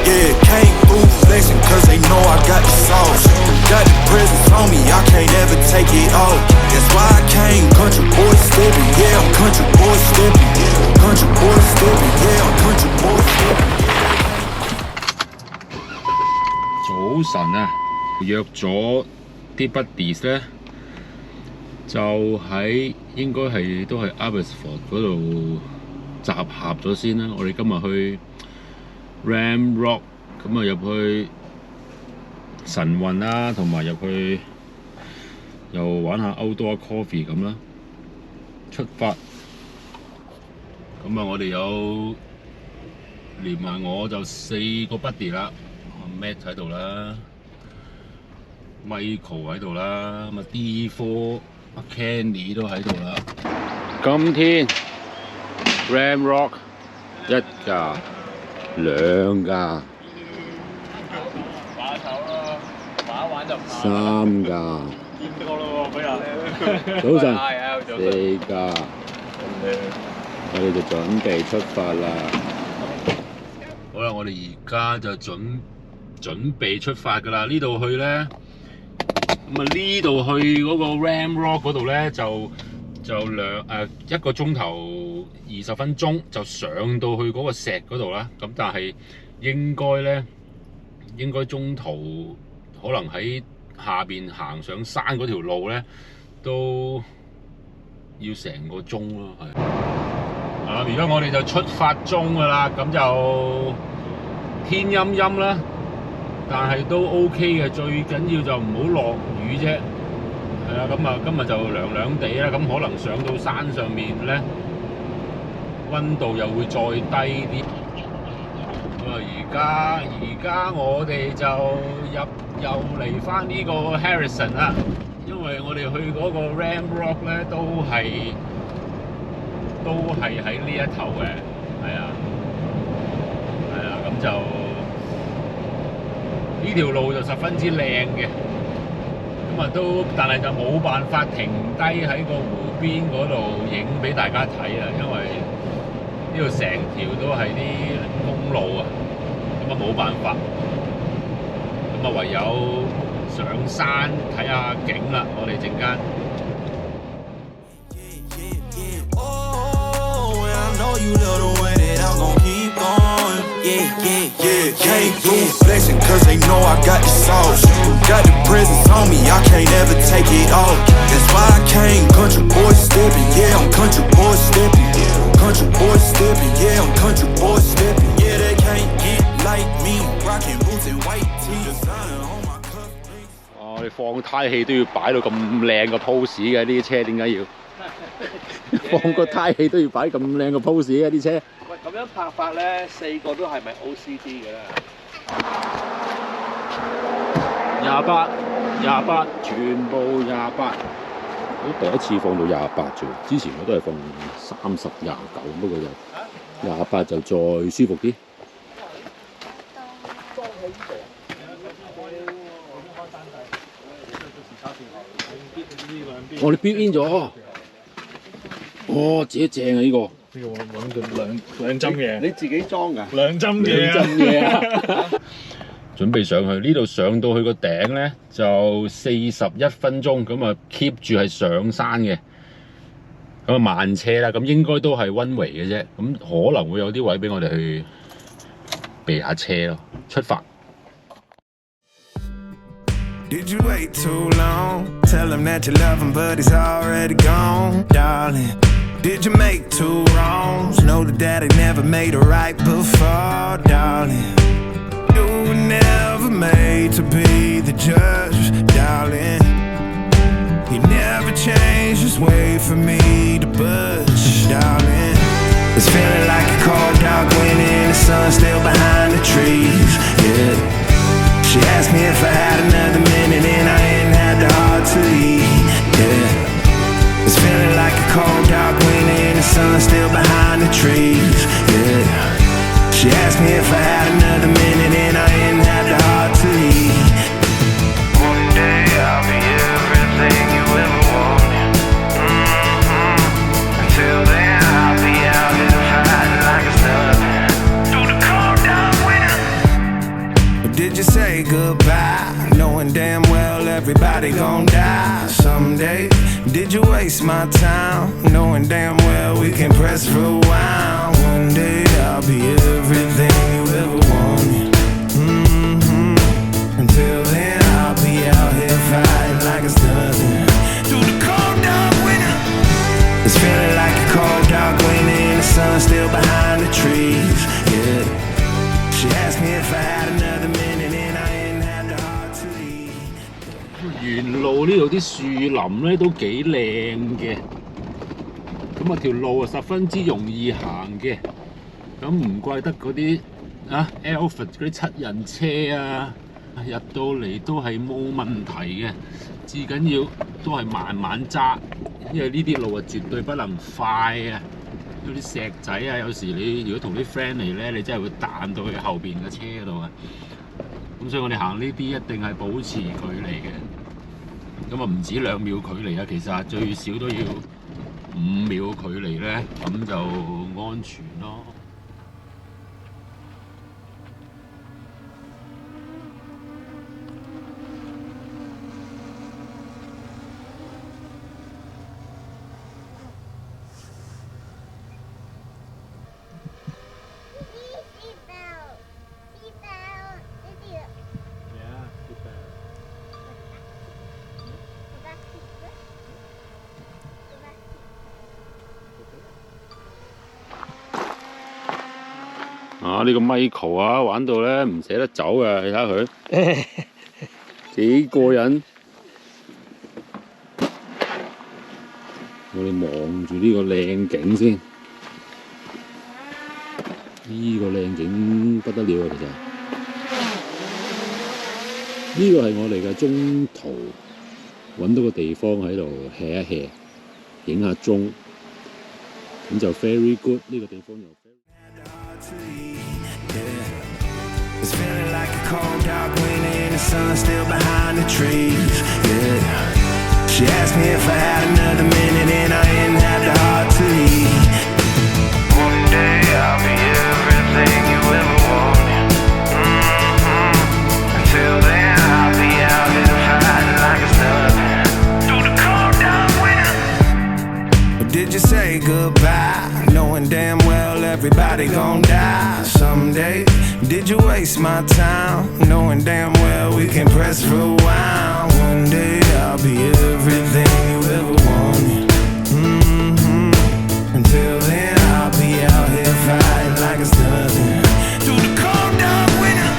yeah, can't fool flexing cause they know I got the sauce. Got the presence on me, I can't ever take it off. That's why I came, country boy stepping, yeah, I'm country boy stepping. Country boy stepping, yeah, I'm country boy stepping. 早晨啊，約咗啲 buddies 咧，就喺應該係都係 Abbotsford 嗰度集合咗先啦。我哋今日去 Ram Rock， 咁啊入去晨運啦，同埋入去又玩下 Outdoor Coffee 咁啦。出發，咁啊我哋有連埋我就4個 buddy 啦。Matt 喺度啦 ，Michael 喺度啦，咁啊 D4 阿 Kenny 都喺度啦。今天 Ram Rock 1架、2架、玩手咯，玩一玩就怕。3架。見過咯喎，嗰日。早晨，4架。我哋就準備出發啦。好啦，我哋而家就準備出發㗎啦！呢度去咧，咁啊呢度去嗰個 Ram Rock 嗰度咧，就1個鐘頭20分鐘就上到去嗰個石嗰度啦。咁但係應該中途可能喺下邊行上山嗰條路咧，都要成個鐘咯，係。而家我哋就出發中㗎啦，咁就天陰陰啦。但係都 OK 嘅，最緊要就唔好落雨啫。係啦，咁啊今日就涼涼地啦，咁可能上到山上面咧，溫度又會再低啲。咁啊而家我哋就又嚟翻呢個 Harrison 啦，因為我哋去嗰個 Ram Rock 咧都係喺呢一頭嘅，係啊，咁就。呢條路就十分之靚嘅，咁啊但係就冇辦法停低喺個湖邊嗰度影俾大家睇啊，因為呢度成條都係啲公路啊，咁啊冇辦法，咁啊唯有上山睇下景啦，我哋陣間。Yeah, can't fool flexing cause they know I got the sauce. Got the presence on me, I can't ever take it off. That's why I came, country boy stepping, yeah, I'm country boy stepping. Country boy stepping, yeah, I'm country boy stepping. Yeah, they can't get like me, rocking boots and white tee. Designer on my cuff. 我哋放胎氣都要擺到咁靚個 pose 嘅，呢啲車點解要？放個胎氣都要擺咁靚個 pose 嘅啲車。喂，咁樣拍法咧，4個都係咪 OCD 嘅咧？28，全部28。我第一次放到28啫，之前我都係放30、29，不過就28就再舒服啲。我哋 build in 咗。哦，自己正啊！呢個我揾佢兩針嘅，你自己裝㗎？2針嘢啊！準備上去呢度，上到去個頂咧就41分鐘，咁啊 keep 住係上山嘅，咁啊慢車啦，咁應該都係溫圍嘅啫，咁可能會有啲位俾我哋去避下車咯。出發。Did you wait too long? Tell him that you love him, but he's already gone, darling. Did you make two wrongs? Know that daddy never made a right before, darling. You were never made to be the judge, darling. He never changed his way for me to budge, darling. It's feeling like a cold dark winter and the sun still behind the trees, yeah. She asked me if I had another minute and I ain't had the heart to leave, yeah. It's feeling like a cold dark winter and the sun still behind the trees, yeah. She asked me if I had another minute and I ain't had the heart to leave. One day I'll be everything you ever wanted, Until then I'll be out here fighting like it's nothing. Through the cold dark winter everybody gon' die someday. Did you waste my time, knowing damn well we can press rewind? One day I'll be everything you ever wanted. Until then I'll be out here fighting like it's nothing. Through the cold dark winter, it's feeling like a cold dark winter and the sun still behind the trees. Yeah, she asked me if I had another minute and I ain't had the heart to leave. 沿路呢度啲樹林咧都幾靚嘅，咁啊條路啊十分之容易行嘅，咁唔怪得嗰啲Alfred 嗰啲7人車啊，入到嚟都係冇問題嘅，至緊要都係慢慢揸，因為呢啲路啊絕對不能快啊！嗰啲石仔啊，有時你如果同啲 friend 嚟咧，你真係會彈到去後邊嘅車嗰度啊！咁所以我哋行呢啲一定係保持距離嘅。咁啊唔止2秒距離啊，其實最少都要5秒距離咧，咁就安全咯。呢個 Michael 啊，玩到咧唔捨得走啊！你睇下佢幾過癮。我哋望住呢個靚景先，呢個靚景不得了啊！其實呢個係我哋嘅中途揾到個地方喺度 hea 一 hea， 影下鐘，咁就 very good。呢個地方又 It's feeling like a cold dark winter and the sun still behind the trees. Yeah, she asked me if I had another minute and I ain't had the heart to leave. One day I'll be everything you ever wanted. Until then I'll be out here fighting like it's nothing. Through the cold dark winter. Or did you say goodbye, knowing damn well everybody gon' die someday? Did you waste my time, knowing damn well we can press rewind? One day I'll be everything you ever wanted. Until then I'll be out here fighting like it's nothing. Through the cold dark winter,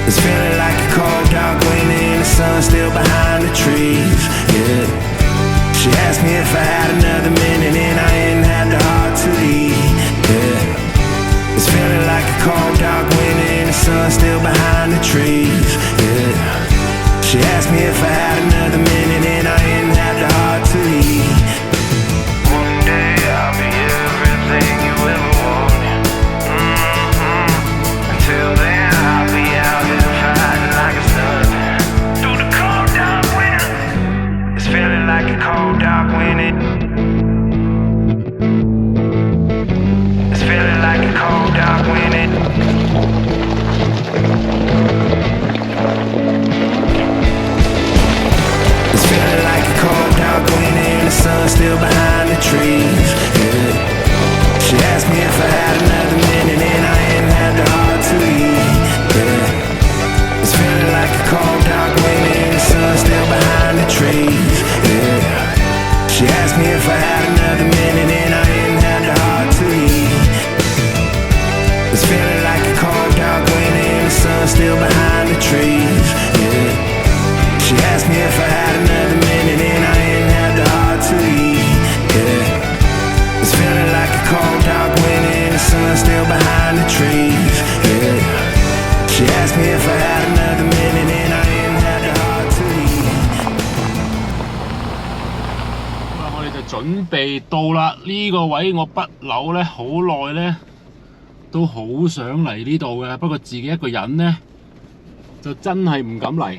it's feeling like a cold dark winter and the sun still behind the trees. Yeah, she asked me if I had another minute and I ain't had the heart to leave. Yeah, it's feeling like a cold dark winter and the sun still behind the trees. Yeah, she asked me if I had another minute and I ain't had the heart to leave. One day I'll be everything you ever wanted. Until then I'll be out here fighting like it's nothing. Through the cold dark winter, it's feeling like a cold dark winter. It's feeling like a cold dark winter. It's feeling like a cold dark winter and the sun still behind the trees. Yeah, she asked me if I had another minute and I ain't had the heart to leave. Yeah, it's feeling like a cold dark winter and the sun still behind the trees. Yeah, she asked me if I had another minute and I ain't had the heart to leave. It's feeling like a cold dark winter and the sun still behind the trees. Yeah, she asked me if I had another minute and I ain't had the heart to leave. Yeah, it's feeling like a cold dark winter and the sun still behind the trees. Yeah, she asked me if I had another minute and I ain't had the heart to leave. 我哋就準備到啦，呢個位我不嬲咧，好耐咧都好想嚟呢度嘅，不過自己一個人咧就真係唔敢嚟。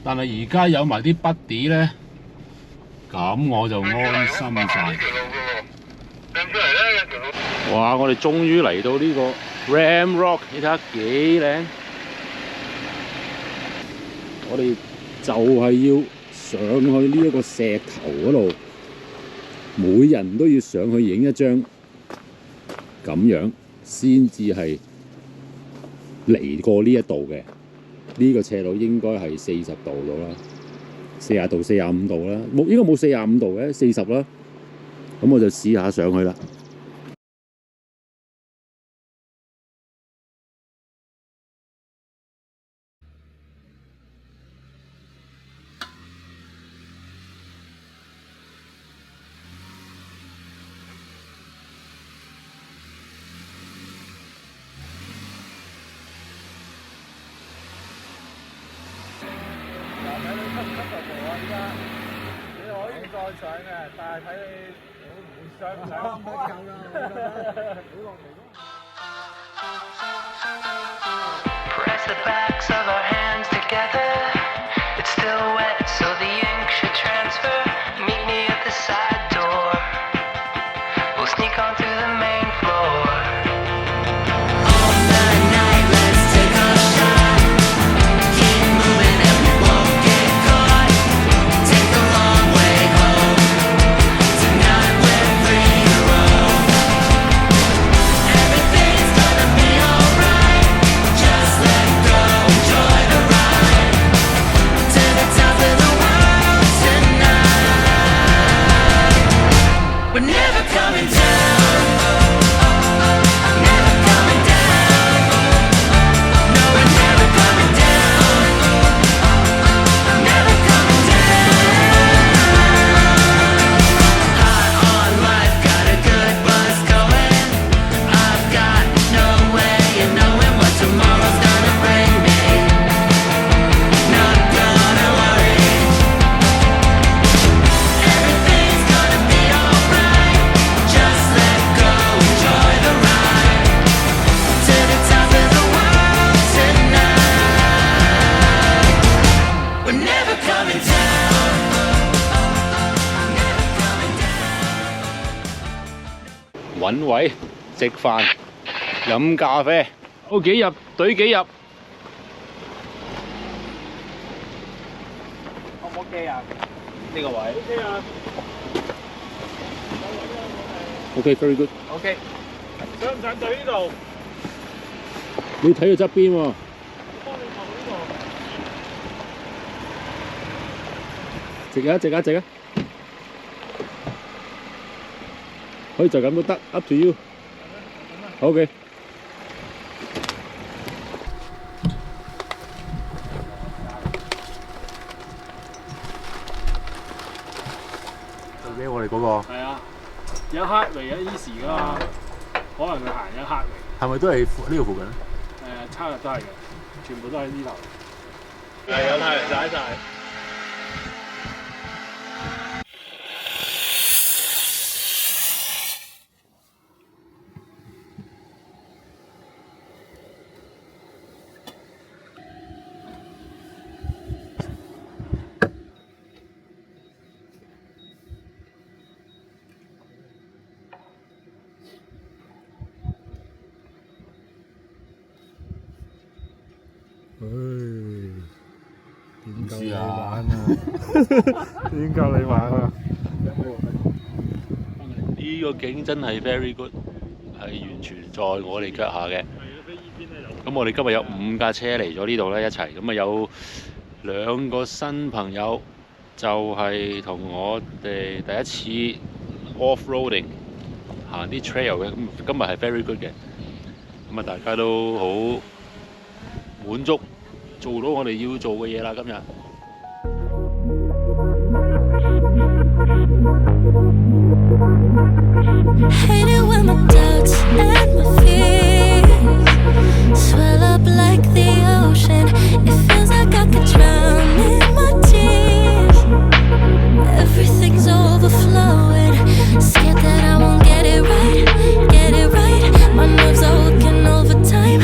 但係而家有埋啲 buddy 咧，咁我就安心晒。哇！我哋終於嚟到呢個 Ram Rock， 你睇下幾靚！我哋就係要上去呢一個石頭嗰度，每人都要上去影一張，咁樣先至係嚟過呢一度嘅。呢個斜路應該係40度到啦，40度、45度啦，應該冇45度嘅，40啦。咁我就試下上去啦。上嘅，但係睇你上唔上都夠啦。Press the backs of our hands together. It's still wet, so the ink should transfer. Meet me at the side door. We'll sneak on through the main floor. All night, let's take a shot. Keep moving and we won't get caught. Take the long way home. Tonight we're free to roam. Everything's gonna be alright. Just let go, enjoy the ride. To the top of the world tonight. We're never coming down. Never coming down. No, we're never coming down. Never coming down. High on life, got a good buzz going. I've got no way of knowing what tomorrow's gonna bring me. Not gonna worry. Everything's gonna be alright. Just let go, enjoy the ride. To the top of the world tonight. We're never coming down. Never coming down. 揾位食飯、飲咖啡，好幾入隊幾入。O 唔 OK 啊？呢個位 OK 啊 OK，very good。 ？OK。上唔上隊呢度？你睇佢側邊喎，幫你望呢度。直啊直啊直啊！可以就咁都得，up to you。OK。做俾我哋嗰個係啊，有黑圍有 easy 噶嘛，可能佢行一黑圍，係咪都係呢個附近咧？差日都係嘅，全部都喺呢頭。係有太陽曬晒。點夠你玩啊？點夠你玩啊？呢個景真係 very good，係完全在我哋腳下嘅。咁我哋今日有5架車嚟咗呢度咧，一齊咁啊有2個新朋友，就係同我哋第一次 off-roading 行啲 trail 嘅。咁今日係 very good 嘅，咁啊大家都好滿足，做到我哋要做嘅嘢啦，今日。Hate it when my doubts and my fears swell up like the ocean. It feels like I could drown in my tears. Everything's overflowing. Scared that I won't get it right, get it right. My nerves are working overtime,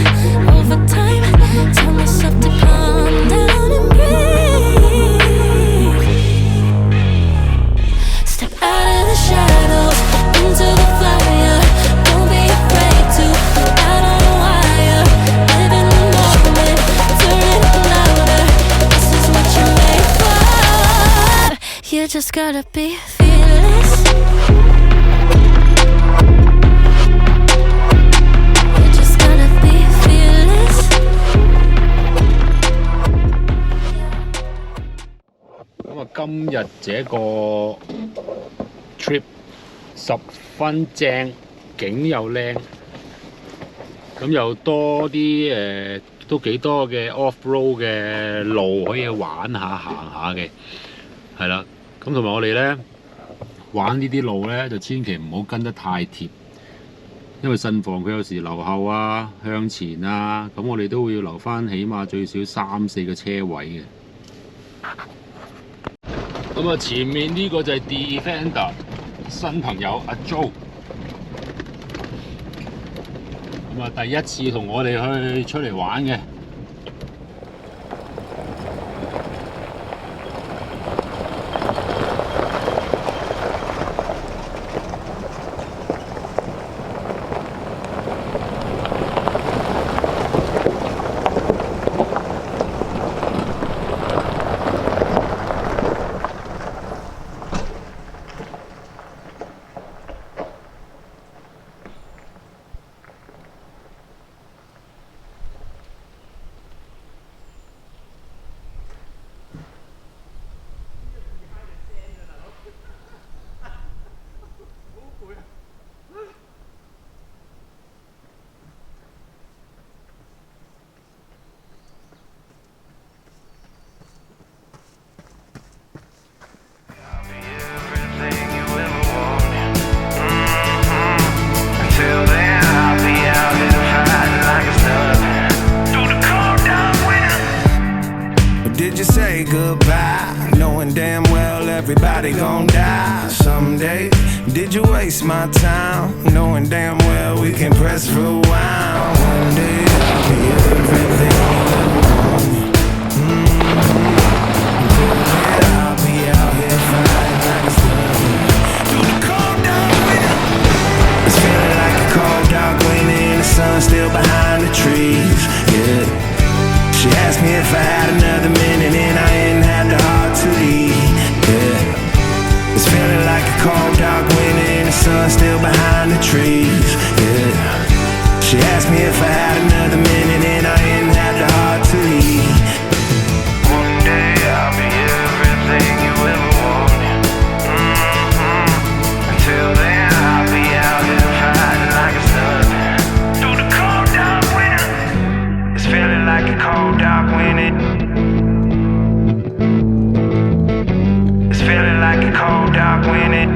overtime. Tell myself to calm down and breathe. Step out of the shadows into the fire. Don't be afraid to just gotta be fearless. You just gotta be fearless. 咁啊，今日這個 trip 十分正，景又靚，咁又多啲都幾多嘅 off-road 嘅路可以玩下行下嘅，係啦。咁同埋我哋咧玩呢啲路咧，就千祈唔好跟得太貼，因為慎防佢有時留後啊、向前啊，咁我哋都會要留翻起碼最少3-4個車位嘅。咁啊，前面呢個就係 Defender 新朋友阿 Jo。咁啊，第一次同我哋去出嚟玩嘅。Did you say goodbye, knowing damn well everybody gon' die someday? Did you waste my time, knowing damn well we can press rewind? One day I'll be everything you ever wanted. Until then I'll be out here fighting like a slug. Through the cold dark winter, it's feeling like a cold dark winter and the sun still behind the trees. Yeah. She asked me if I had another minute and I ain't had the heart to leave. Yeah. It's feeling like a cold dark winter and the sun still behind the trees. Yeah. She asked me if I had another minute and I ain't had the heart to leave. One day I'll be everything you ever wanted. Until then I'll be out here fighting like a slug. Through the cold dark winter, it's feeling like a cold dark winter. It's feeling like a cold dark winter.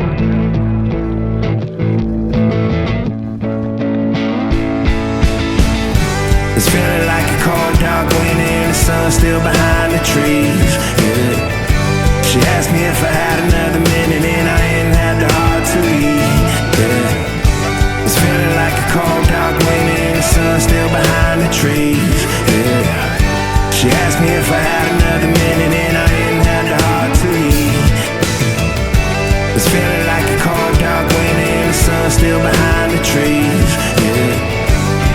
It's feeling like a cold dark winter and the sun still behind the trees. Yeah. She asked me if I had another minute and I ain't had the heart to leave. Yeah. It's feeling like a cold dark winter and the sun still behind the trees. Yeah. She asked me if I had another minute and I ain't had the heart to leave. It's feeling like a cold dark winter and the sun still behind the trees. Yeah.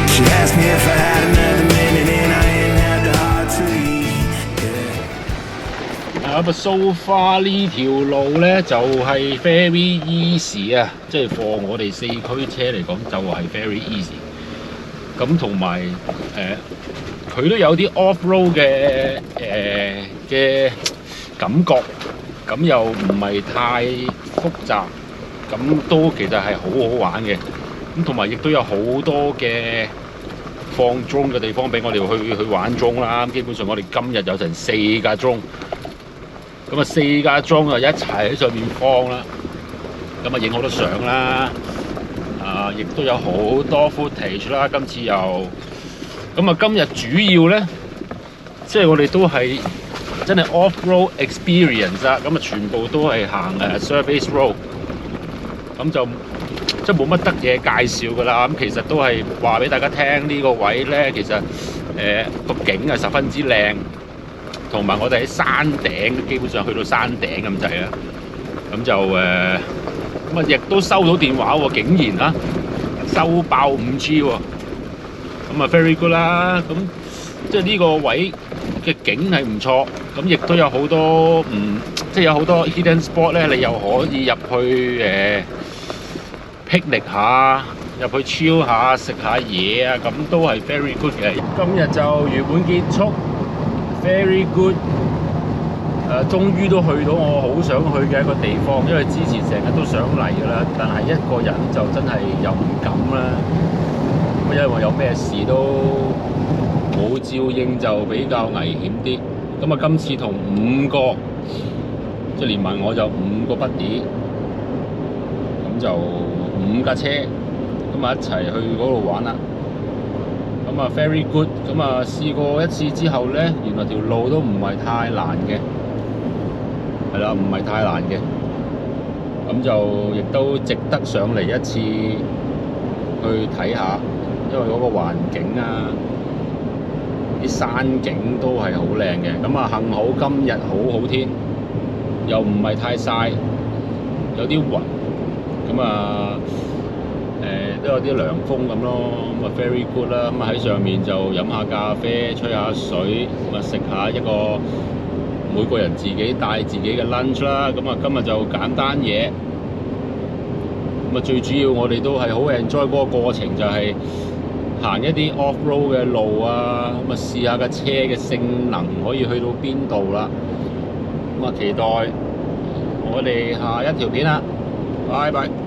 She asked me if I had another minute and I ain't had the heart to leave. Yeah. 咁啊，so far 呢條路咧就係 very easy 啊，即係 for 我哋4驅車嚟講就係 very easy。咁同埋佢都有啲 off-road 嘅感覺，咁又唔係太複雜，咁都其實係好好玩嘅。咁同埋亦都有好多嘅放鐘嘅地方俾我哋去玩鐘啦。基本上我哋今日有成4架鐘，咁啊4架鐘啊一齊喺上面放啦，咁啊影好多相啦，亦都有好多 footage 啦。今次又咁啊，今日主要咧，即係我哋都係真係 off-road experience 啊，咁啊全部都係行surface road，咁就即係冇乜得嘢介紹㗎啦。咁其實都係話俾大家聽呢個位咧，其實個景係十分之靚，同埋我哋喺山頂，基本上去到山頂咁滯啦。咁就咁啊，亦都收到電話喎，竟然收爆5G 喎。咁啊 very good 啦，咁即係呢個位嘅景係唔錯，咁亦都有好多即係有好多 hidden spot 咧，你又可以入去picnic 下，入去 chill 下，食下嘢啊，咁都係 very good 嘅。今日就圓滿結束 ，very good。終於都去到我好想去嘅一個地方，因為之前成日都想嚟㗎啦，但係一個人就真係又唔敢啦。因為有咩事都冇照應，就比較危險啲。咁啊，今次同5個，即係連埋我就5個 buddy，咁就5架車，咁啊一齊去嗰度玩啦。咁啊 very good，咁啊試過一次之後咧，原來條路都唔係太難嘅，係啦，唔係太難嘅。咁就亦都值得上嚟一次去睇下，因為嗰個環境啊，啲山景都係好靚嘅。咁啊，幸好今日好好天，又唔係太曬，有啲雲，咁啊都有啲涼風咁咯。咁啊 very good 啦。咁啊喺上面就飲下咖啡，吹下水，咁啊食下一個每個人自己帶自己嘅 lunch 啦。咁啊今日就簡單嘢。咁啊最主要我哋都係好 enjoy 嗰個過程，就係行一啲 off road 嘅路啊，咁啊試下架車嘅性能可以去到邊度啦。咁啊期待我哋下一條片啦，拜拜。